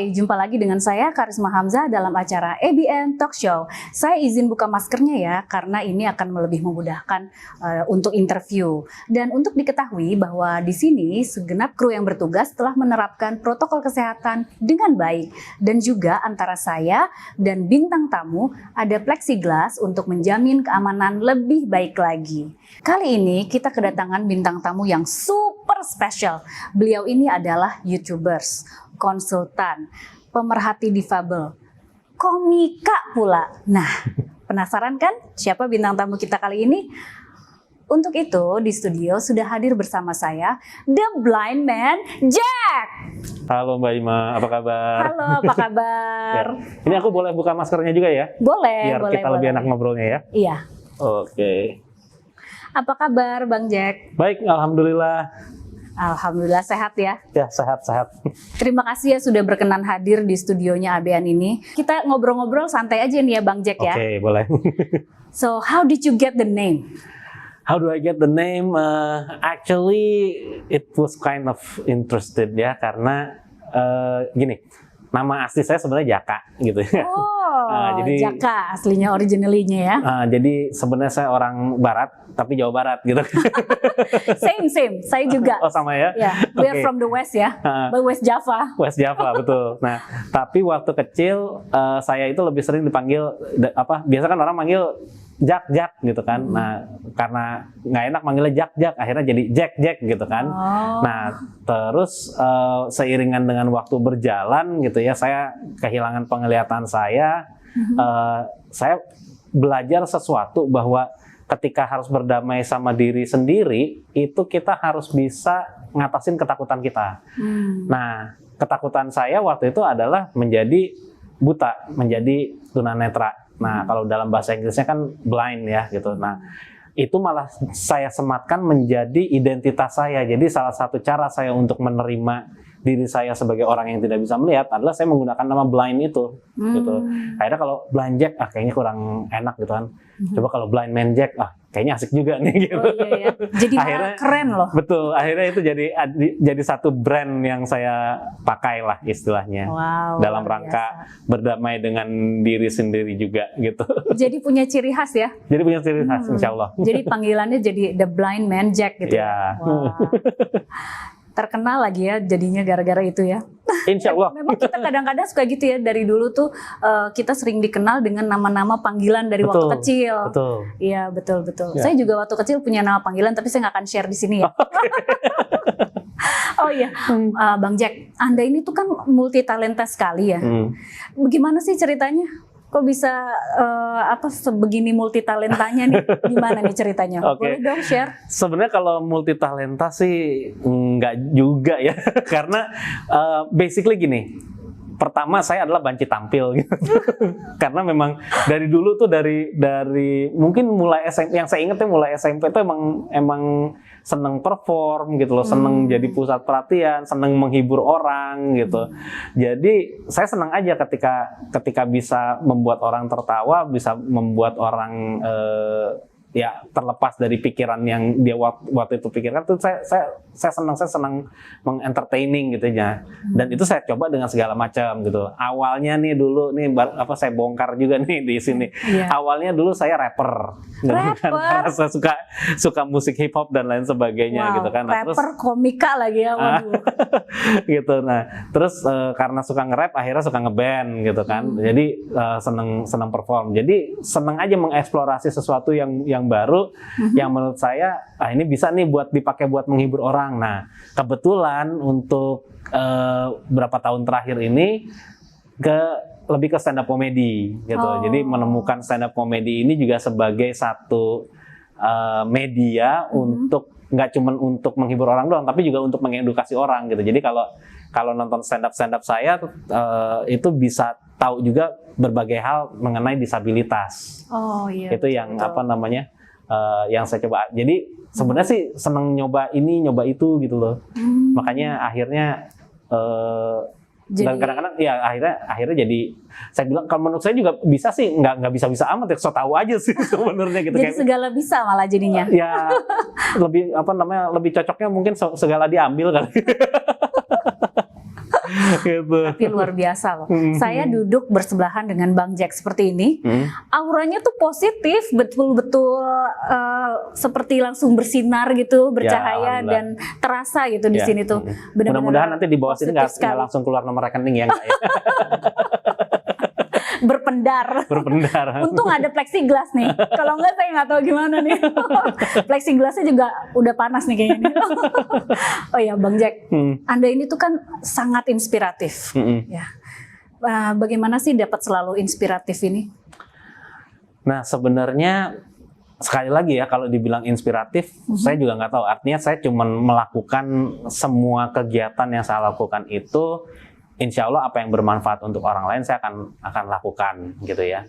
Hai, jumpa lagi dengan saya Karisma Hamzah dalam acara ABN Talk Show. Saya izin buka maskernya ya, karena ini akan lebih memudahkan untuk interview. Dan untuk diketahui bahwa di sini segenap kru yang bertugas telah menerapkan protokol kesehatan dengan baik. Dan juga antara saya dan bintang tamu ada plexiglass untuk menjamin keamanan lebih baik lagi. Kali ini kita kedatangan bintang tamu yang super spesial. Beliau ini adalah YouTubers, konsultan, pemerhati difabel, komika pula. Nah, penasaran kan siapa bintang tamu kita kali ini? Untuk itu di studio sudah hadir bersama saya The Blind Man Jack. Halo Mbak Ima, apa kabar? Halo, apa kabar? Ya. Ini aku boleh buka maskernya juga ya? Boleh, biar boleh. Kita lebih enak ngobrolnya ya? Iya. Oke. Apa kabar Bang Jack? Baik, alhamdulillah. Alhamdulillah sehat ya. Ya, sehat-sehat. Terima kasih ya sudah berkenan hadir di studionya ABN ini. Kita ngobrol-ngobrol santai aja nih ya Bang Jack ya. Oke, boleh. So, how did you get the name? How do I get the name? Actually, it was kind of interested ya, karena gini, nama asli saya sebenarnya Jaka gitu ya. Oh, jadi Jaka aslinya originally-nya ya. Jadi sebenarnya saya orang Barat, tapi Jawa Barat gitu. Same. Saya juga. Oh sama ya? Ya, we are from the West ya, but West Java. West Java, betul. Nah, tapi waktu kecil saya itu lebih sering dipanggil biasa kan orang manggil Jak gitu kan. Nah, karena nggak enak manggilnya Jak, akhirnya jadi Jack gitu kan. Oh. Nah, terus seiringan dengan waktu berjalan gitu ya, saya kehilangan penglihatan saya. Saya belajar sesuatu bahwa ketika harus berdamai sama diri sendiri, itu kita harus bisa ngatasin ketakutan kita. Nah, ketakutan saya waktu itu adalah menjadi buta, menjadi tunanetra. Nah, kalau dalam bahasa Inggrisnya kan blind ya gitu. Nah, itu malah saya sematkan menjadi identitas saya. Jadi salah satu cara saya untuk menerima diri saya sebagai orang yang tidak bisa melihat adalah saya menggunakan nama blind itu gitu. Akhirnya kalau blind Jack kayaknya kurang enak gitu kan. Coba kalau blind man Jack kayaknya asik juga nih gitu. Oh, iya. Jadi akhirnya keren loh. Betul, akhirnya itu jadi satu brand yang saya pakai lah istilahnya. Wow, dalam rangka berdamai dengan diri sendiri juga gitu. Jadi punya ciri khas ya. Jadi punya ciri khas insya Allah. Jadi panggilannya jadi The Blind Man Jack gitu ya. Wow. Terkenal lagi ya jadinya gara-gara itu ya. Insya Allah. Memang kita kadang-kadang suka gitu ya, dari dulu tuh kita sering dikenal dengan nama-nama panggilan dari waktu kecil. Betul. Iya betul. Ya. Saya juga waktu kecil punya nama panggilan tapi saya nggak akan share di sini ya. Oh iya, Bang Jack, Anda ini tuh kan multi talenta sekali ya. Bagaimana sih ceritanya? Kok bisa sebegini multi talentanya nih? Gimana nih ceritanya? Boleh dong share? Sebenarnya kalau multi talenta sih enggak juga ya, karena basically gini. Pertama saya adalah banci tampil gitu. Karena memang dari dulu tuh dari mungkin mulai SMP, yang saya ingat tuh mulai SMP tuh emang seneng perform gitu loh, seneng jadi pusat perhatian, seneng menghibur orang gitu. Jadi saya senang aja ketika bisa membuat orang tertawa, bisa membuat orang ya terlepas dari pikiran yang dia waktu itu pikirkan. Tuh saya senang mengentertaining gitu ya. Dan itu saya coba dengan segala macam gitu. Awalnya nih dulu nih saya bongkar juga nih di sini. Yeah. Awalnya dulu saya rapper. Karena saya suka musik hip hop dan lain sebagainya gitu kan. Nah, rapper komika lagi ya. gitu. Nah, terus karena suka nge-rap akhirnya suka nge-band gitu kan. Jadi senang perform. Jadi senang aja mengeksplorasi sesuatu yang baru, yang menurut saya ini bisa nih dipakai buat menghibur orang. Nah, kebetulan untuk berapa tahun terakhir ini lebih ke stand up comedy gitu. Jadi menemukan stand up comedy ini juga sebagai satu media untuk nggak cuma untuk menghibur orang doang, tapi juga untuk mengedukasi orang gitu. Jadi kalau nonton stand up saya itu bisa tahu juga berbagai hal mengenai disabilitas. Oh iya. Itu yang yang saya coba. Jadi sebenarnya sih seneng nyoba ini, nyoba itu gitu loh. Makanya akhirnya dan kadang-kadang ya akhirnya jadi saya bilang kalau menurut saya juga bisa sih, nggak bisa amat ya, so tahu aja sih sebenarnya gitu. Jadi segala bisa malah jadinya. Ya lebih lebih cocoknya mungkin segala diambil kali. Gitu. Tapi luar biasa loh. Hmm. Saya duduk bersebelahan dengan Bang Jack seperti ini. Auranya tuh positif, betul-betul seperti langsung bersinar gitu, bercahaya alhamdulillah. dan terasa gitu di Ya. sini tuh. Benar-benar Mudah-mudahan nanti di bawah sini positif nggak sekali. langsung keluar nomor rekening ya, nggak ya? Berpendar. Berpendar. Untung ada plexiglass nih. Kalau enggak saya nggak tahu gimana nih. Plexiglassnya juga udah panas nih kayaknya. Oh ya Bang Jack, Anda ini tuh kan sangat inspiratif. Ya. Bagaimana sih dapat selalu inspiratif ini? Nah, sebenarnya sekali lagi ya, kalau dibilang inspiratif, saya juga nggak tahu. Artinya saya cuma melakukan semua kegiatan yang saya lakukan itu, insya Allah apa yang bermanfaat untuk orang lain saya akan lakukan gitu ya.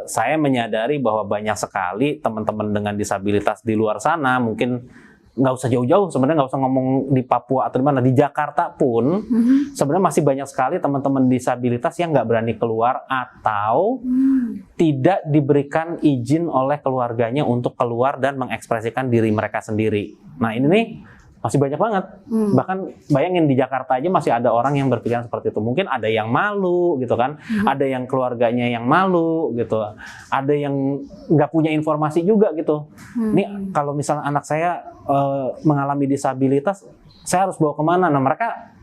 Saya menyadari bahwa banyak sekali teman-teman dengan disabilitas di luar sana, mungkin nggak usah jauh-jauh, sebenarnya nggak usah ngomong di Papua atau di mana, di Jakarta pun sebenarnya masih banyak sekali teman-teman disabilitas yang nggak berani keluar atau tidak diberikan izin oleh keluarganya untuk keluar dan mengekspresikan diri mereka sendiri. Nah ini nih masih banyak banget. Bahkan bayangin di Jakarta aja masih ada orang yang berpikiran seperti itu. Mungkin ada yang malu gitu kan, ada yang keluarganya yang malu gitu, ada yang nggak punya informasi juga gitu. Ini kalau misalnya anak saya mengalami disabilitas, saya harus bawa kemana? Nah mereka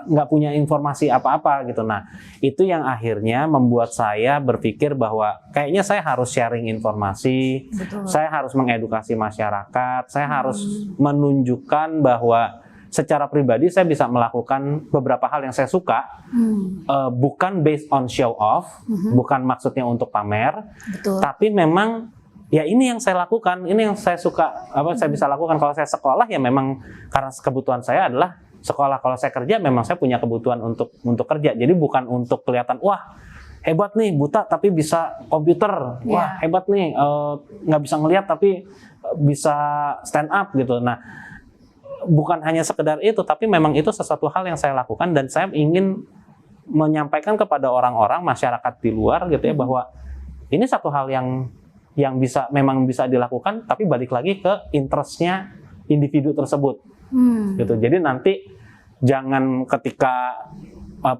nggak punya informasi apa-apa gitu. Nah itu yang akhirnya membuat saya berpikir bahwa kayaknya saya harus sharing informasi, saya harus mengedukasi masyarakat, saya harus menunjukkan bahwa secara pribadi saya bisa melakukan beberapa hal yang saya suka, bukan based on show off, bukan maksudnya untuk pamer, tapi memang ya ini yang saya lakukan, ini yang saya suka, saya bisa lakukan. Kalau saya sekolah ya memang karena kebutuhan saya adalah sekolah. Kalau saya kerja memang saya punya kebutuhan untuk kerja. Jadi bukan untuk kelihatan wah hebat nih buta tapi bisa komputer, wah hebat nih nggak bisa ngelihat tapi bisa stand up gitu. Nah bukan hanya sekedar itu, tapi memang itu sesuatu hal yang saya lakukan dan saya ingin menyampaikan kepada orang-orang masyarakat di luar gitu ya bahwa ini satu hal yang memang bisa dilakukan, tapi balik lagi ke interestnya individu tersebut. Gitu. Jadi nanti jangan ketika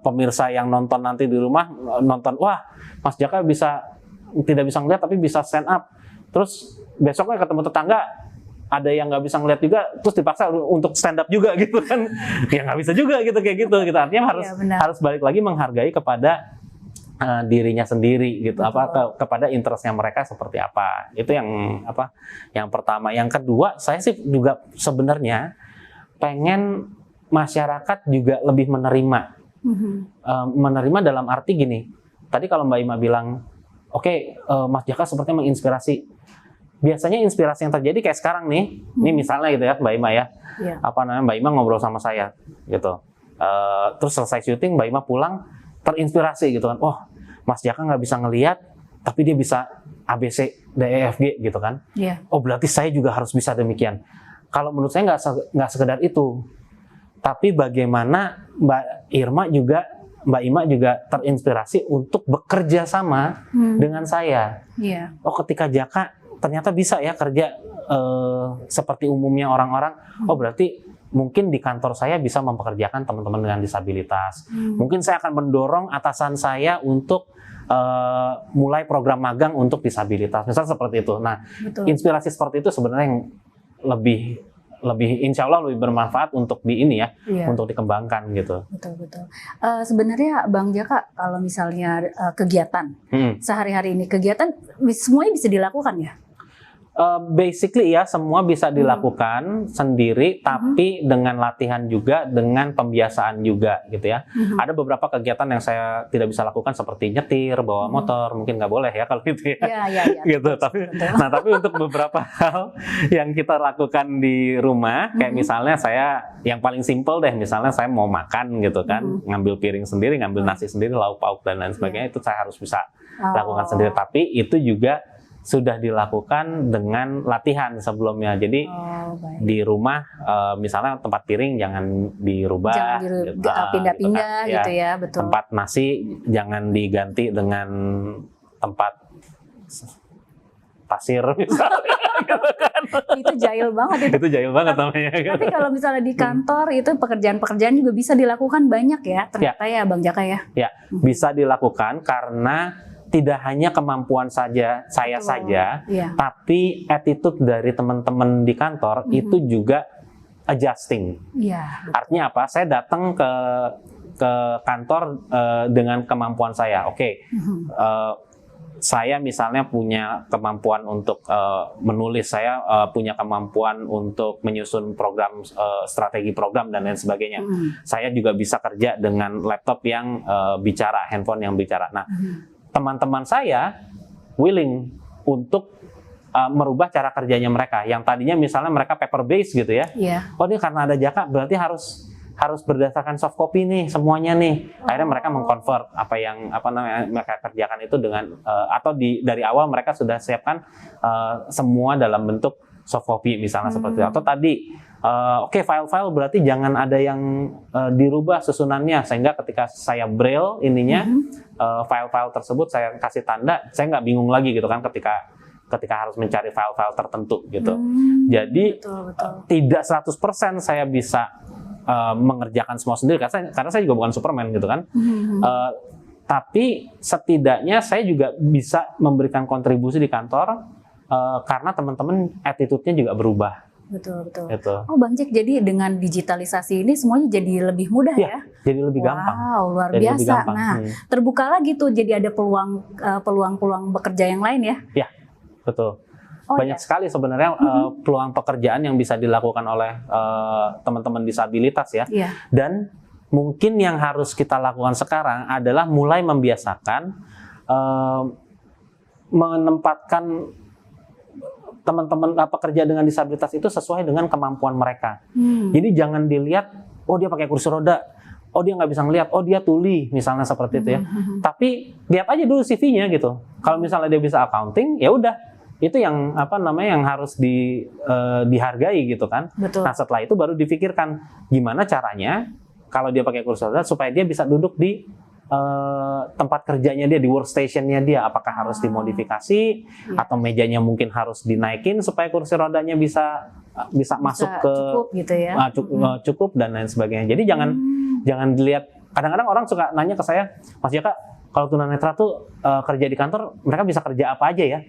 pemirsa yang nonton nanti di rumah nonton, wah Mas Jaka tidak bisa ngeliat tapi bisa stand up. Terus besoknya ketemu tetangga ada yang nggak bisa ngeliat juga, terus dipaksa untuk stand up juga gitu kan? Ya nggak bisa juga gitu kayak gitu. Gitu. Artinya harus balik lagi menghargai kepada dirinya sendiri gitu. Kepada interestnya mereka seperti apa. Itu yang pertama. Yang kedua, saya sih juga sebenarnya pengen masyarakat juga lebih menerima. Menerima dalam arti gini, tadi kalau Mbak Ima bilang, oke, Mas Jaka sepertinya menginspirasi. Biasanya inspirasi yang terjadi kayak sekarang nih, ini misalnya gitu ya Mbak Ima ya, Mbak Ima ngobrol sama saya gitu. Terus selesai syuting, Mbak Ima pulang, terinspirasi gitu kan, oh Mas Jaka nggak bisa ngelihat, tapi dia bisa ABC, DEFG gitu kan. Oh berarti saya juga harus bisa demikian. Kalau menurut saya nggak sekedar itu, tapi bagaimana Mbak Ima juga terinspirasi untuk bekerja sama dengan saya. Oh ketika Jaka ternyata bisa ya kerja seperti umumnya orang-orang. Oh berarti mungkin di kantor saya bisa mempekerjakan teman-teman dengan disabilitas. Mungkin saya akan mendorong atasan saya untuk mulai program magang untuk disabilitas. Misal seperti itu. Nah, inspirasi seperti itu sebenarnya yang lebih insya Allah lebih bermanfaat untuk untuk dikembangkan gitu. Betul. Sebenarnya Bang Jaka kalau misalnya kegiatan sehari-hari ini, kegiatan semuanya bisa dilakukan ya? Basically ya semua bisa dilakukan sendiri, tapi dengan latihan juga, dengan pembiasaan juga gitu ya. Ada beberapa kegiatan yang saya tidak bisa lakukan seperti nyetir, bawa motor, mungkin nggak boleh ya kalau itu ya. Gitu. Tapi untuk beberapa hal yang kita lakukan di rumah, kayak misalnya saya yang paling simple deh, misalnya saya mau makan gitu kan, ngambil piring sendiri, ngambil nasi sendiri, lauk pauk dan lain sebagainya, itu saya harus bisa lakukan sendiri. Tapi itu juga sudah dilakukan dengan latihan sebelumnya. Jadi di rumah misalnya tempat piring jangan dirubah, pindah-pindah gitu ya, betul. Tempat nasi jangan diganti dengan tempat pasir misalnya. Gitu kan. Itu jahil banget itu. Itu jahil banget namanya. Kan. Tapi kalau misalnya di kantor itu pekerjaan-pekerjaan juga bisa dilakukan banyak ya ternyata ya Bang Jaka ya. Ya, bisa dilakukan karena tidak hanya kemampuan saya saja, tapi attitude dari teman-teman di kantor itu juga adjusting. Iya. Artinya apa? Saya datang ke kantor dengan kemampuan saya. Oke, saya misalnya punya kemampuan untuk menulis, saya punya kemampuan untuk menyusun program, strategi program dan lain sebagainya. Saya juga bisa kerja dengan laptop yang bicara, handphone yang bicara. Nah, teman-teman saya willing untuk merubah cara kerjanya mereka. Yang tadinya misalnya mereka paper base gitu ya. Oh, ini karena ada Jaka berarti harus berdasarkan soft copy nih semuanya nih. Akhirnya mereka mengconvert apa namanya mereka kerjakan itu dengan atau dari awal mereka sudah siapkan semua dalam bentuk soft copy misalnya seperti itu. Atau tadi oke, file-file berarti jangan ada yang dirubah susunannya, sehingga ketika saya braille ininya file-file tersebut saya kasih tanda, saya nggak bingung lagi gitu kan ketika harus mencari file-file tertentu gitu. Jadi Betul. tidak 100% saya bisa mengerjakan semua sendiri karena saya juga bukan Superman gitu kan. Tapi setidaknya saya juga bisa memberikan kontribusi di kantor karena teman-teman attitude-nya juga berubah. Betul. Itu. Oh Bang Jack, jadi dengan digitalisasi ini semuanya jadi lebih mudah ya? Jadi lebih gampang. Wow, luar Jadi biasa. lebih gampang. Nah, terbuka lagi tuh, jadi ada peluang bekerja yang lain ya? Ya, betul. Oh, Banyak sekali sebenarnya peluang pekerjaan yang bisa dilakukan oleh teman-teman disabilitas ya. Dan mungkin yang harus kita lakukan sekarang adalah mulai membiasakan menempatkan teman-teman pekerja dengan disabilitas itu sesuai dengan kemampuan mereka. Jadi jangan dilihat, oh dia pakai kursi roda, oh dia nggak bisa ngelihat, oh dia tuli, misalnya seperti itu ya. Tapi lihat aja dulu CV-nya gitu. Kalau misalnya dia bisa accounting, ya udah. Itu yang yang harus dihargai gitu kan. Betul. Nah setelah itu baru difikirkan gimana caranya kalau dia pakai kursi roda supaya dia bisa duduk di tempat kerjanya dia, di workstation-nya dia, apakah harus dimodifikasi atau mejanya mungkin harus dinaikin supaya kursi rodanya bisa masuk ke cukup gitu ya. Cukup dan lain sebagainya. Jadi jangan dilihat, kadang-kadang orang suka nanya ke saya, Mas Jaka, kalau tunanetra tuh kerja di kantor mereka bisa kerja apa aja ya?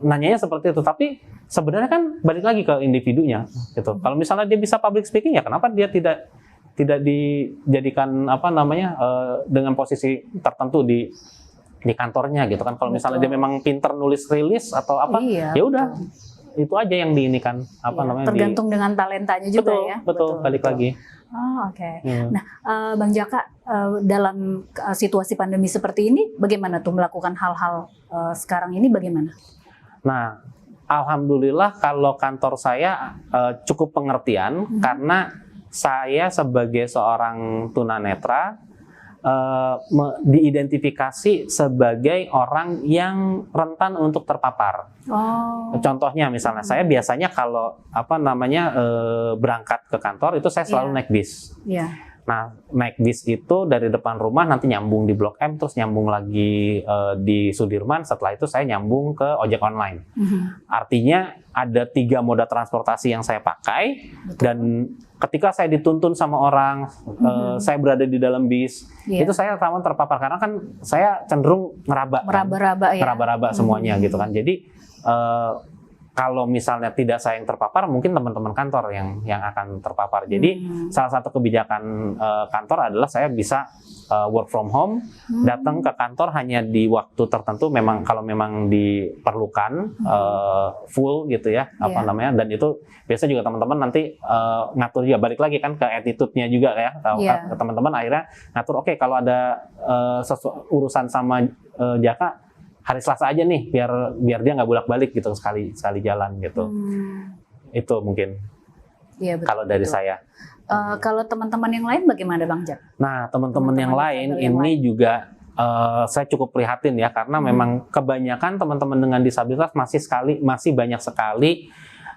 Nanyanya seperti itu, tapi sebenarnya kan balik lagi ke individunya gitu. Kalau misalnya dia bisa public speaking, ya kenapa dia tidak dijadikan dengan posisi tertentu di kantornya gitu kan. Kalau misalnya dia memang pinter nulis rilis atau apa, ya udah itu aja yang diinikan tergantung dengan talentanya juga ya. Betul, balik lagi. Oh, oke. Nah, Bang Jaka, dalam situasi pandemi seperti ini bagaimana tuh melakukan hal-hal sekarang ini bagaimana? Nah, alhamdulillah kalau kantor saya cukup pengertian karena saya sebagai seorang tunanetra diidentifikasi sebagai orang yang rentan untuk terpapar. Contohnya misalnya saya biasanya kalau berangkat ke kantor itu saya selalu naik bis. Nah, naik bis itu dari depan rumah nanti nyambung di Blok M, terus nyambung lagi di Sudirman, setelah itu saya nyambung ke ojek online. Artinya ada 3 moda transportasi yang saya pakai. Dan ketika saya dituntun sama orang, saya berada di dalam bis, itu saya rawan terpapar karena kan saya cenderung ngeraba-raba semuanya gitu kan. Jadi kalau misalnya tidak saya yang terpapar, mungkin teman-teman kantor yang akan terpapar. Jadi salah satu kebijakan kantor adalah saya bisa work from home, datang ke kantor hanya di waktu tertentu. Kalau memang diperlukan full gitu ya, Dan itu biasa juga teman-teman nanti ngatur juga, balik lagi kan ke attitude-nya juga ya. Teman-teman akhirnya ngatur, oke, kalau ada urusan sama Jaka, hari Selasa aja nih, biar dia nggak bolak-balik gitu sekali jalan gitu. Itu mungkin kalau dari saya. Kalau teman-teman yang lain bagaimana Bang Jak? Nah, teman-teman yang lain ini juga saya cukup prihatin ya, karena memang kebanyakan teman-teman dengan disabilitas masih banyak sekali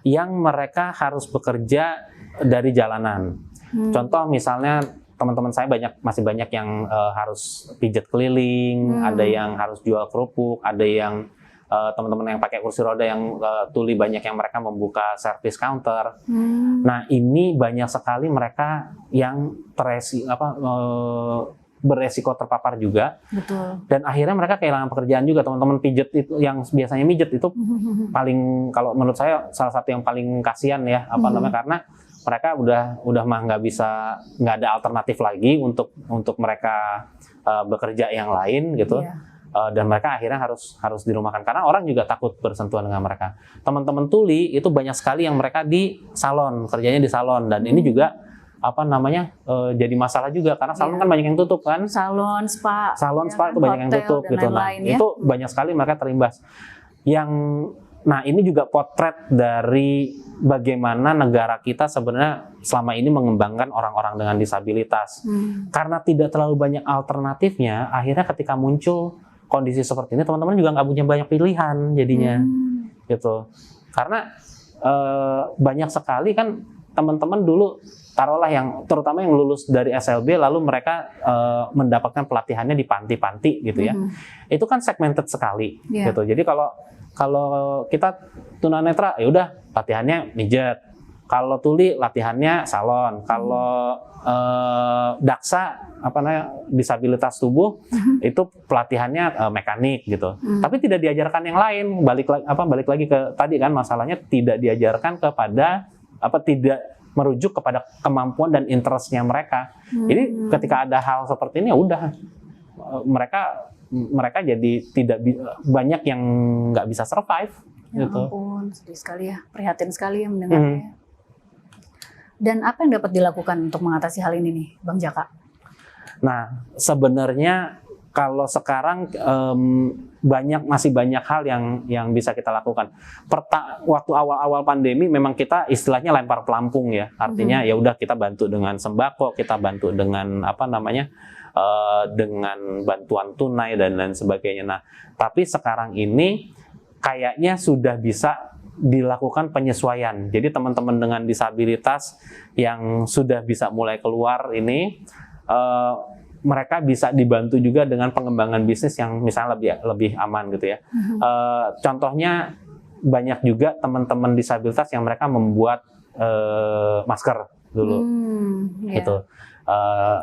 yang mereka harus bekerja dari jalanan. Contoh misalnya teman-teman saya masih banyak yang harus pijet keliling, ada yang harus jual kerupuk, ada yang teman-teman yang pakai kursi roda yang tuli banyak yang mereka membuka service counter. Nah ini banyak sekali mereka yang beresiko terpapar juga. Betul. Dan akhirnya mereka kehilangan pekerjaan juga. Teman-teman pijet itu yang biasanya mijet itu paling, kalau menurut saya salah satu yang paling kasihan ya, karena mereka udah mah nggak ada alternatif lagi untuk mereka bekerja yang lain gitu. Dan mereka akhirnya harus dirumahkan karena orang juga takut bersentuhan dengan mereka. Teman-teman tuli itu banyak sekali yang mereka di salon, kerjanya di salon, dan ini juga jadi masalah juga karena salon kan banyak yang tutup kan. Salon, spa Itu banyak yang tutup gitu. Nah, itu banyak sekali mereka terimbas. Nah ini juga potret dari bagaimana negara kita sebenarnya selama ini mengembangkan orang-orang dengan disabilitas. Karena tidak terlalu banyak alternatifnya, akhirnya ketika muncul kondisi seperti ini, teman-teman juga nggak punya banyak pilihan jadinya, gitu. Karena banyak sekali kan teman-teman dulu, taruhlah terutama yang lulus dari SLB lalu mereka mendapatkan pelatihannya di panti-panti gitu ya. Itu kan segmented sekali, gitu. Jadi kalau kita tunanetra, ya udah latihannya mijet. Kalau tuli latihannya salon. Kalau daksa disabilitas tubuh itu pelatihannya mekanik gitu. Tapi tidak diajarkan yang lain. Balik lagi ke tadi kan, masalahnya tidak diajarkan kepada tidak merujuk kepada kemampuan dan interestnya mereka. Jadi ketika ada hal seperti ini, ya udah mereka jadi banyak yang nggak bisa survive. Ya gitu. ampun, sedih sekali ya, prihatin sekali ya mendengarnya. Dan apa yang dapat dilakukan untuk mengatasi hal ini nih, Bang Jaka? Nah, sebenarnya kalau sekarang masih banyak hal yang bisa kita lakukan. Waktu awal-awal pandemi memang kita istilahnya lempar pelampung ya. Artinya ya udah kita bantu dengan sembako, kita bantu dengan dengan bantuan tunai dan lain sebagainya. Nah, tapi sekarang ini kayaknya sudah bisa dilakukan penyesuaian. Jadi teman-teman dengan disabilitas yang sudah bisa mulai keluar ini, mereka bisa dibantu juga dengan pengembangan bisnis yang misalnya lebih aman gitu ya. Contohnya banyak juga teman-teman disabilitas yang mereka membuat masker dulu, gitu.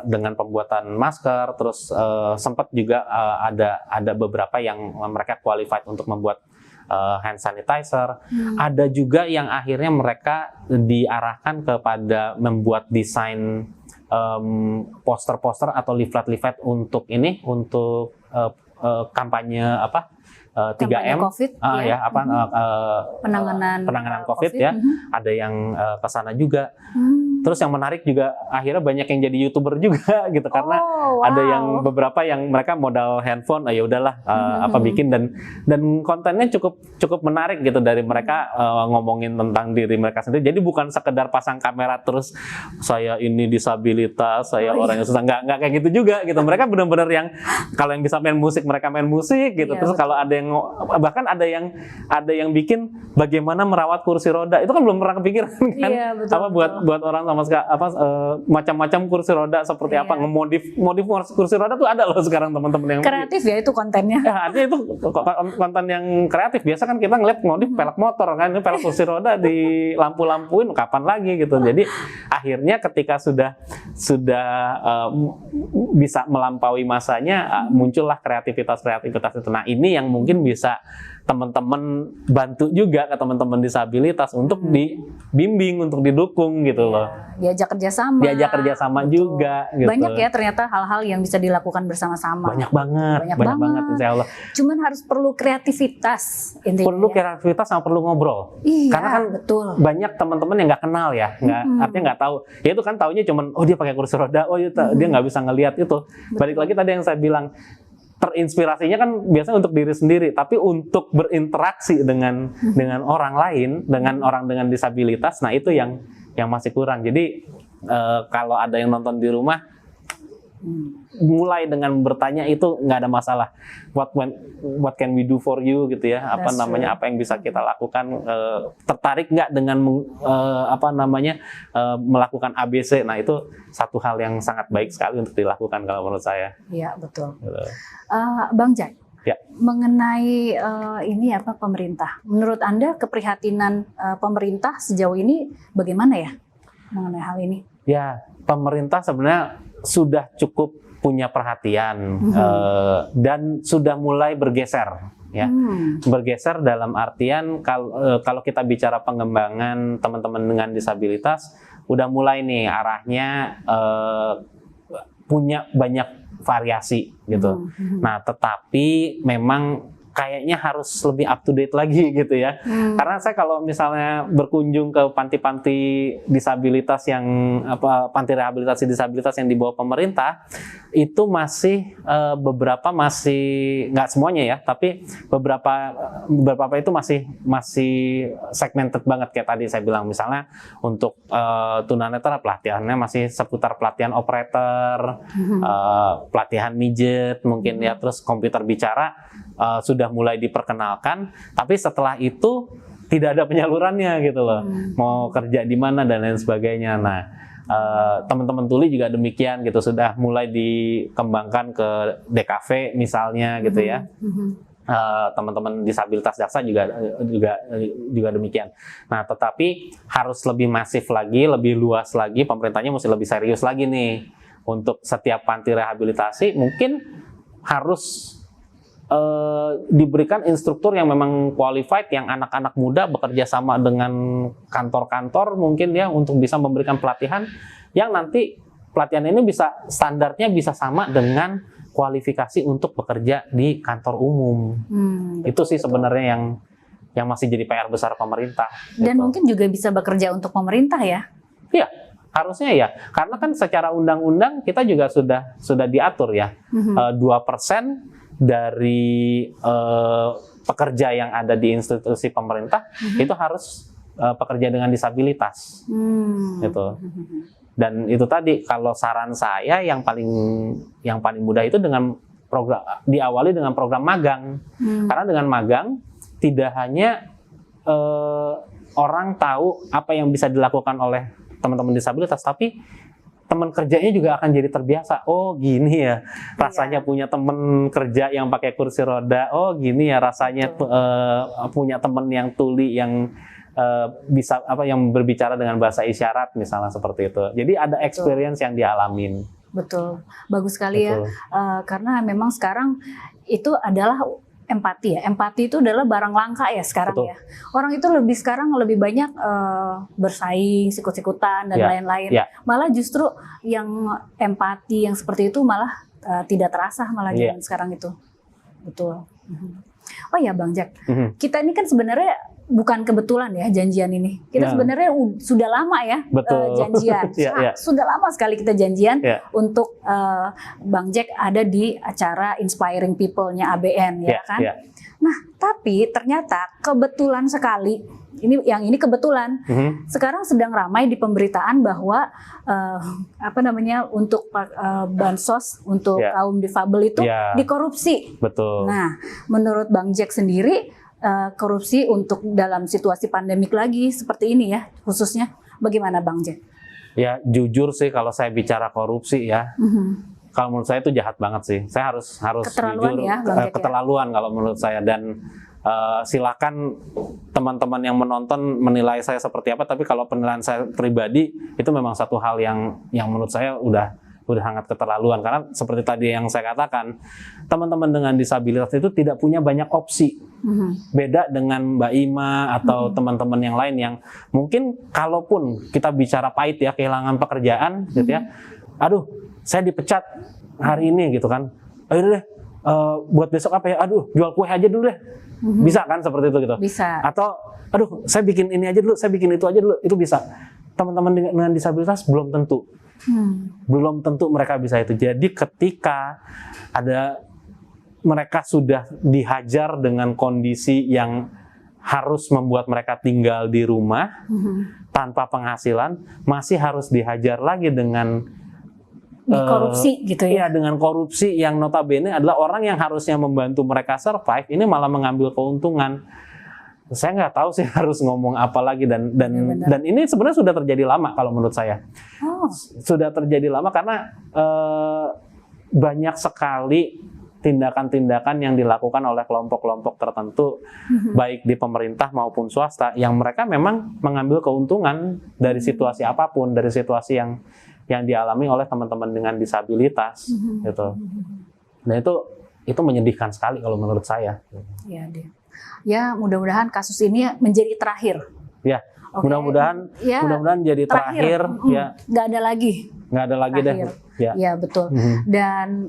Dengan pembuatan masker, terus sempat juga ada beberapa yang mereka qualified untuk membuat hand sanitizer. Ada juga yang akhirnya mereka diarahkan kepada membuat desain poster-poster atau leaflet-leaflet untuk kampanye 3M COVID, penanganan COVID ya. Ada yang ke sana juga. Terus yang menarik juga akhirnya banyak yang jadi YouTuber juga gitu, karena ada yang beberapa yang mereka modal handphone, ya udahlah bikin dan kontennya cukup menarik gitu dari mereka, ngomongin tentang diri mereka sendiri. Jadi bukan sekedar pasang kamera terus saya ini disabilitas, saya orang yang susah, nggak kayak gitu juga gitu. Mereka benar-benar yang kalau yang bisa main musik mereka main musik gitu. Terus kalau ada yang bahkan ada yang bikin bagaimana merawat kursi roda, itu kan belum pernah kepikiran kan. Buat orang sama macam-macam kursi roda seperti apa, ngemodif kursi roda tuh ada loh sekarang teman-teman yang kreatif ya itu kontennya. Ya, artinya itu konten yang kreatif. Biasa kan kita ngeliat modif pelek motor kan, ini pelek kursi roda di lampu-lampuin, kapan lagi gitu. Jadi akhirnya ketika sudah bisa melampaui masanya, muncullah kreativitas itu. Nah ini yang mungkin bisa teman-teman bantu juga ke teman-teman disabilitas untuk dibimbing, untuk didukung gitu loh. Diajak kerjasama juga gitu. Banyak ya ternyata hal-hal yang bisa dilakukan bersama-sama. Banyak banget insya Allah. Cuman harus perlu kreativitas intinya. Perlu kreativitas sama perlu ngobrol. Karena kan banyak teman-teman yang nggak kenal ya, artinya nggak tahu. Ya itu kan taunya cuman dia pakai kursi roda, dia nggak bisa ngelihat itu. Balik lagi tadi yang saya bilang, terinspirasinya kan biasanya untuk diri sendiri, tapi untuk berinteraksi dengan orang lain, dengan orang dengan disabilitas, nah itu yang masih kurang. Jadi kalau ada yang nonton di rumah, mulai dengan bertanya itu nggak ada masalah. What can we do for you gitu ya? Apa yang bisa kita lakukan? Tertarik nggak dengan melakukan ABC? Nah itu satu hal yang sangat baik sekali untuk dilakukan kalau menurut saya. Iya betul. Bang Jai, Ya. Mengenai ini apa pemerintah. Menurut Anda keprihatinan pemerintah sejauh ini bagaimana ya mengenai hal ini? Ya, pemerintah sebenarnya sudah cukup punya perhatian dan sudah mulai bergeser. Ya, bergeser dalam artian kalau kita bicara pengembangan teman-teman dengan disabilitas, udah mulai nih arahnya punya banyak variasi gitu. Nah, tetapi memang kayaknya harus lebih up to date lagi gitu ya. Karena saya kalau misalnya berkunjung ke panti-panti disabilitas yang panti rehabilitasi disabilitas yang dibawa pemerintah, itu masih beberapa masih nggak semuanya ya, tapi beberapa itu masih segmented banget kayak tadi saya bilang, misalnya untuk tunanetra pelatihannya masih seputar pelatihan operator, pelatihan mijet mungkin ya, terus komputer bicara sudah mulai diperkenalkan, tapi setelah itu tidak ada penyalurannya gitu loh, mau kerja di mana dan lain sebagainya. Nah, teman-teman tuli juga demikian gitu, sudah mulai dikembangkan ke DKV misalnya gitu ya. Teman-teman disabilitas daksa juga demikian. Nah, tetapi harus lebih masif lagi, lebih luas lagi, pemerintahnya mesti lebih serius lagi nih untuk setiap panti rehabilitasi. Mungkin harus diberikan instruktur yang memang qualified, yang anak-anak muda bekerja sama dengan kantor-kantor mungkin ya, untuk bisa memberikan pelatihan yang nanti pelatihan ini bisa standarnya bisa sama dengan kualifikasi untuk bekerja di kantor umum. Itu sih sebenarnya yang masih jadi PR besar pemerintah. Dan gitu. mungkin juga bisa bekerja untuk pemerintah ya? Iya, harusnya ya. Karena kan secara undang-undang kita juga sudah diatur ya. 2% dari pekerja yang ada di institusi pemerintah itu harus pekerja dengan disabilitas, gitu. Dan itu tadi, kalau saran saya yang paling mudah itu dengan program, diawali dengan program magang. Karena dengan magang tidak hanya orang tahu apa yang bisa dilakukan oleh teman-teman disabilitas, tapi teman kerjanya juga akan jadi terbiasa. Oh gini ya rasanya punya teman kerja yang pakai kursi roda. Oh gini ya rasanya punya teman yang tuli yang bisa yang berbicara dengan bahasa isyarat misalnya, seperti itu. Jadi ada experience yang dialamin. Betul, bagus sekali. Betul. Ya. Karena memang sekarang itu adalah empati ya. Empati itu adalah barang langka ya sekarang. Betul. Ya. Orang itu sekarang lebih banyak bersaing, sikut-sikutan dan lain-lain. Malah justru yang empati yang seperti itu malah tidak terasa malah zaman sekarang itu. Betul. Oh ya Bang Jack, kita ini kan sebenarnya bukan kebetulan ya janjian ini. Kita sebenarnya sudah lama ya janjian. Sudah lama sekali kita janjian untuk Bang Jack ada di acara Inspiring People-nya ABN ya kan. Nah, tapi ternyata kebetulan sekali, ini kebetulan sekarang sedang ramai di pemberitaan bahwa untuk bansos untuk kaum difabel itu dikorupsi. Betul. Nah, menurut Bang Jack sendiri korupsi untuk dalam situasi pandemik lagi seperti ini ya, khususnya bagaimana Bang Jack? Ya jujur sih kalau saya bicara korupsi ya, kalau menurut saya itu jahat banget sih. Saya harus keterlaluan jujur, ya, Bang Jack, keterlaluan kalau menurut saya. Dan silakan teman-teman yang menonton menilai saya seperti apa. Tapi kalau penilaian saya pribadi itu memang satu hal yang menurut saya udah sangat keterlaluan. Karena seperti tadi yang saya katakan, teman-teman dengan disabilitas itu tidak punya banyak opsi. Beda dengan Mbak Ima atau teman-teman yang lain yang mungkin kalaupun kita bicara pahit ya, kehilangan pekerjaan gitu ya. Aduh, saya dipecat hari ini gitu kan. Ayo deh, buat besok apa ya? Aduh, jual kue aja dulu deh. Bisa kan seperti itu gitu. Bisa. Atau aduh, saya bikin ini aja dulu, saya bikin itu aja dulu. Itu bisa. Teman-teman dengan disabilitas belum tentu. Belum tentu mereka bisa itu. Jadi ketika mereka sudah dihajar dengan kondisi yang harus membuat mereka tinggal di rumah tanpa penghasilan, masih harus dihajar lagi dengan korupsi gitu ya. Iya, dengan korupsi yang notabene adalah orang yang harusnya membantu mereka survive, ini malah mengambil keuntungan. Saya nggak tahu sih harus ngomong apa lagi, dan ini sebenarnya sudah terjadi lama kalau menurut saya. Sudah terjadi lama karena banyak sekali tindakan-tindakan yang dilakukan oleh kelompok-kelompok tertentu, baik di pemerintah maupun swasta, yang mereka memang mengambil keuntungan dari situasi apapun, dari situasi yang dialami oleh teman-teman dengan disabilitas, gitu. Dan itu menyedihkan sekali kalau menurut saya. Ya, deh. Ya, mudah-mudahan kasus ini menjadi terakhir. Ya, Oke. mudah-mudahan Ya, jadi terakhir. Ya, nggak ada lagi. nggak ada lagi deh. Terakhir. Ya. Ya, betul. Dan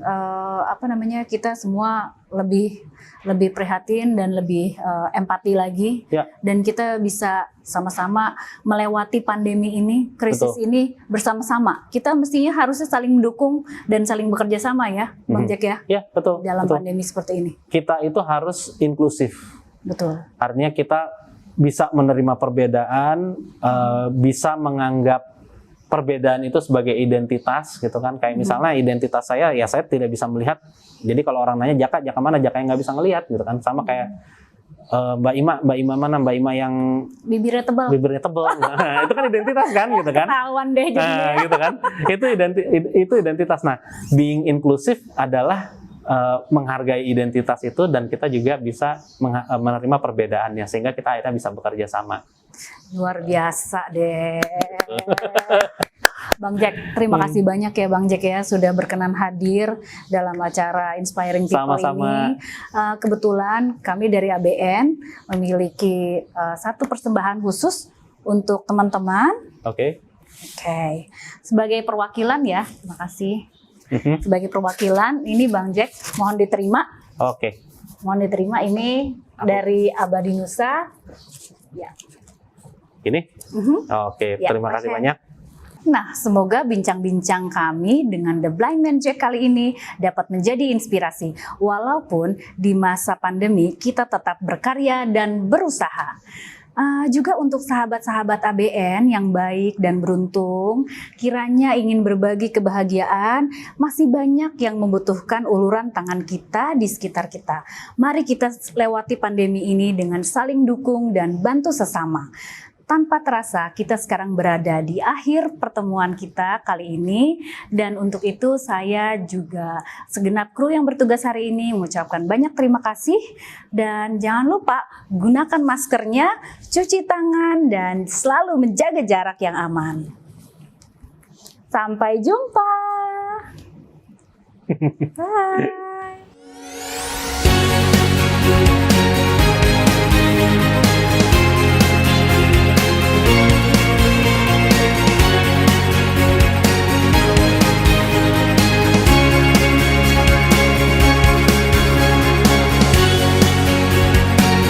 kita semua lebih prihatin dan lebih empati lagi. Ya. Dan kita bisa sama-sama melewati pandemi ini, krisis Betul. ini bersama-sama. Kita mestinya harusnya saling mendukung dan saling bekerja sama ya, Bang Jack ya, Ya, betul. dalam betul. pandemi seperti ini. Kita itu harus inklusif. Betul. Artinya kita bisa menerima perbedaan, bisa menganggap perbedaan itu sebagai identitas, gitu kan. Kayak misalnya identitas saya, ya saya tidak bisa melihat. Jadi kalau orang nanya Jaka mana, Jaka yang nggak bisa ngelihat, gitu kan. Sama kayak Mbak Ima mana, Mbak Ima yang Bibirnya tebal. tebal. Nah, itu kan identitas kan, gitu kan. Ketahuan deh jadinya. Nah, gitu kan. Itu identitas. Nah, being inklusif adalah menghargai identitas itu, dan kita juga bisa menerima perbedaannya, sehingga kita akhirnya bisa bekerja sama. Luar biasa deh. Bang Jack, terima kasih banyak ya Bang Jack ya sudah berkenan hadir dalam acara Inspiring People Sama-sama. ini. Kebetulan kami dari ABN memiliki satu persembahan khusus untuk teman-teman. Oke. Oke. Sebagai perwakilan ya, terima kasih. Sebagai perwakilan, ini Bang Jack mohon diterima. Oke. Mohon diterima ini dari Abadi Nusa. Ya. Ini? Oke, Ya, terima kasih oke. banyak. Nah, semoga bincang-bincang kami dengan The Blind Man Jack kali ini dapat menjadi inspirasi. Walaupun di masa pandemi kita tetap berkarya dan berusaha. Juga untuk sahabat-sahabat ABN yang baik dan beruntung, kiranya ingin berbagi kebahagiaan, masih banyak yang membutuhkan uluran tangan kita di sekitar kita. Mari kita lewati pandemi ini dengan saling dukung dan bantu sesama. Tanpa terasa kita sekarang berada di akhir pertemuan kita kali ini, dan untuk itu saya juga segenap kru yang bertugas hari ini mengucapkan banyak terima kasih, dan jangan lupa gunakan maskernya, cuci tangan, dan selalu menjaga jarak yang aman. Sampai jumpa. Bye.